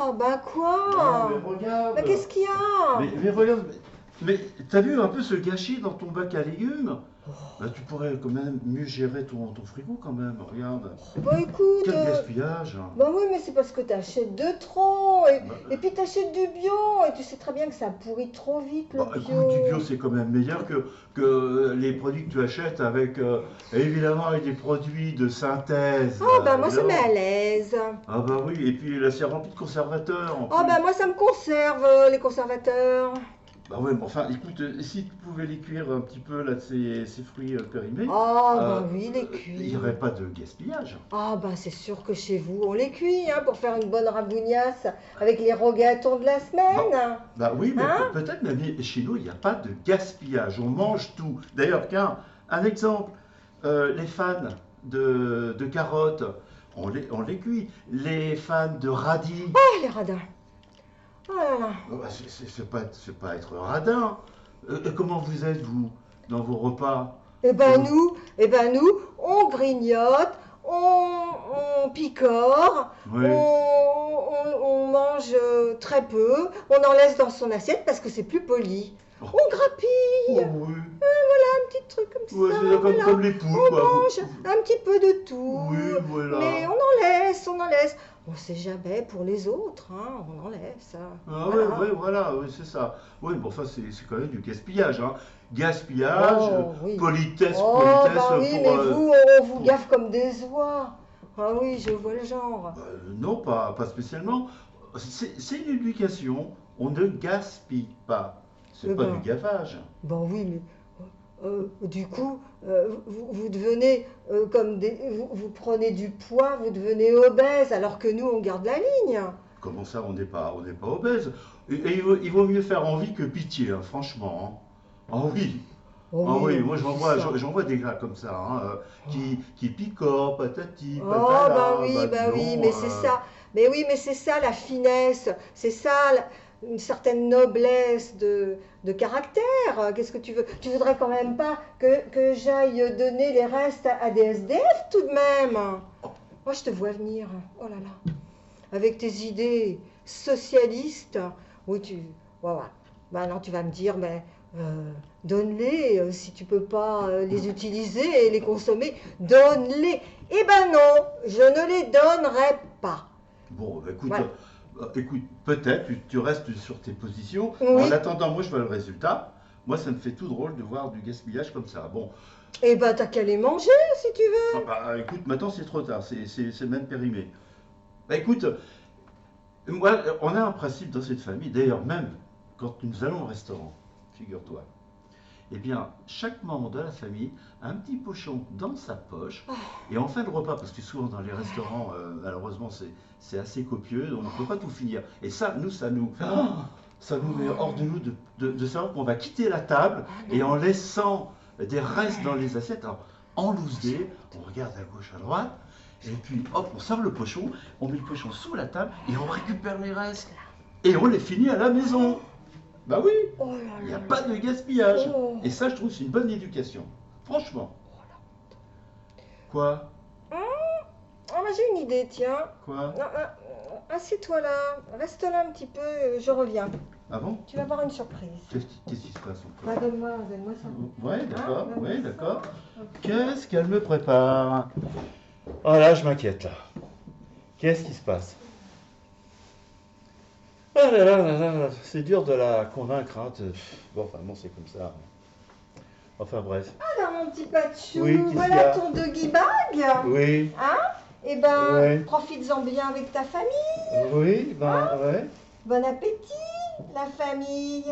Oh, bah Ah, quoi? mais regarde. Bah qu'est-ce qu'il y a? Mais regarde, mais t'as vu un peu ce gâchis dans ton bac à légumes? Bah, tu pourrais quand même mieux gérer ton frigo quand même, regarde. Bah écoute, Quel gaspillage! bah oui, mais c'est parce que t'achètes de trop. Et Bah, puis t'achètes du bio. Et tu sais très bien que ça pourrit trop vite le bah, écoute, du bio bio. c'est quand même meilleur que les produits que tu achètes avec, évidemment, avec des produits de synthèse, Oh, bah moi ça met à évidemment. l'aise. Ah bah oui, et puis là c'est rempli de conservateurs en Oh, bah plus. moi ça me conserve, les conservateurs. Bah ouais, mais enfin, écoute, si tu pouvais les cuire un petit peu, là, ces fruits périmés, Oh, euh, bah oui, les il n'y aurait cuits. pas de gaspillage. Ah, bah c'est sûr que chez vous, on les cuit, hein, pour faire une bonne rabougnasse avec les rogatons de la Bah, semaine. bah oui, mais Hein? peut-être même chez nous, il n'y a pas de gaspillage. On mange tout. D'ailleurs, tiens, un exemple, les fans de carottes, on les cuit. Les fans de radis, Oh, les radins. Oh là là. bah, c'est pas être radin. Comment vous êtes, vous, dans vos repas? Comment- Eh ben nous, on grignote, on picore, Oui. on mange très peu, on en laisse dans son assiette parce que c'est plus poli. Oh, On grappille, oh, oui. un petit truc comme Ouais, ça, c'est comme, voilà. comme les poules, On quoi. mange un petit peu de tout, Oui, mais voilà. on en laisse, on en laisse. On sait jamais pour les autres, hein, on en laisse. Ah ouais, Voilà. ouais, voilà, ouais, c'est ça. Oui, mais enfin, c'est quand même du gaspillage, hein. Gaspillage, Oh oui. politesse, Oh politesse bah oui, pour, mais vous, on vous pour- gaffe comme des oies. Ah oui, je vois le genre. non, pas spécialement. C'est une éducation. On ne gaspille pas. C'est Eh pas du ben, gavage. ben oui, mais du coup, vous devenez comme vous prenez du poids, vous devenez obèse, alors que nous, on garde la ligne. Comment ça, on n'est pas obèse? Et il vaut mieux faire envie que pitié, hein, franchement, hein. Ah oui, Oh ah oui, oui, non, moi mais j'en c'est vois, ça. j'en vois des gars comme ça, hein, qui picorent, patati, Oh patala, bah dis bah oui, donc. mais c'est ça. Mais oui, mais c'est ça la finesse, c'est ça une certaine noblesse de caractère. Qu'est-ce que tu veux? Tu voudrais quand même pas que j'aille donner les restes à des SDF tout de même. Moi, je te vois venir. Oh là là. Avec tes idées socialistes. Oui, ouais, ouais. Bah non, tu vas me dire, mais donne-les si tu peux pas les utiliser et les consommer. Donne-les. Eh ben non, je ne les donnerai pas. Bon, bah, écoute, Voilà. écoute, peut-être, tu restes sur tes positions. En Oui. attendant, moi je vois le résultat. Moi, ça me fait tout drôle de voir du gaspillage comme ça. Bon, Eh ben t'as qu'à les manger si tu ah veux. bah, écoute, maintenant c'est trop tard, c'est même périmé. Bah écoute, moi, on a un principe dans cette famille, d'ailleurs même quand nous allons au restaurant, figure-toi, eh bien, chaque membre de la famille a un petit pochon dans sa poche, et en fin de repas, parce que souvent dans les restaurants, malheureusement, c'est assez copieux, donc on ne peut pas tout finir. Et ça, nous, ça nous met hors de nous de savoir qu'on va quitter la table, Ah et en non. laissant des restes dans les assiettes, alors, en loose day, on regarde à gauche, à droite, et puis hop, on sort le pochon, on met le pochon sous la table, et on récupère les restes, et on les finit à la maison. Bah oui, Oh là il n'y là a là. pas de gaspillage. Oh. Et ça, je trouve, c'est une bonne éducation. Franchement. Quoi? Ah, bah, j'ai une idée, tiens. Quoi? Non, assieds-toi là, reste là un petit peu, je reviens. Ah bon? Tu vas avoir une surprise. Qu'est-ce qui se passe Bah, encore? donne-moi ça. Ouais, d'accord, Hein, ouais, donne-moi d'accord. ça. Qu'est-ce qu'elle me prépare? Oh là, je m'inquiète là. Qu'est-ce qui se passe? Ah là là là là, c'est dur de la convaincre, hein. Bon, enfin, bon, c'est comme ça. Enfin, bref. Alors, mon petit Patchou, Oui, qu'est-ce qu'il y voilà a? ton doggy bag. Oui, Hein? Eh ben, ouais, profites-en bien avec ta famille. oui, ben, ouais. Bon appétit, la famille.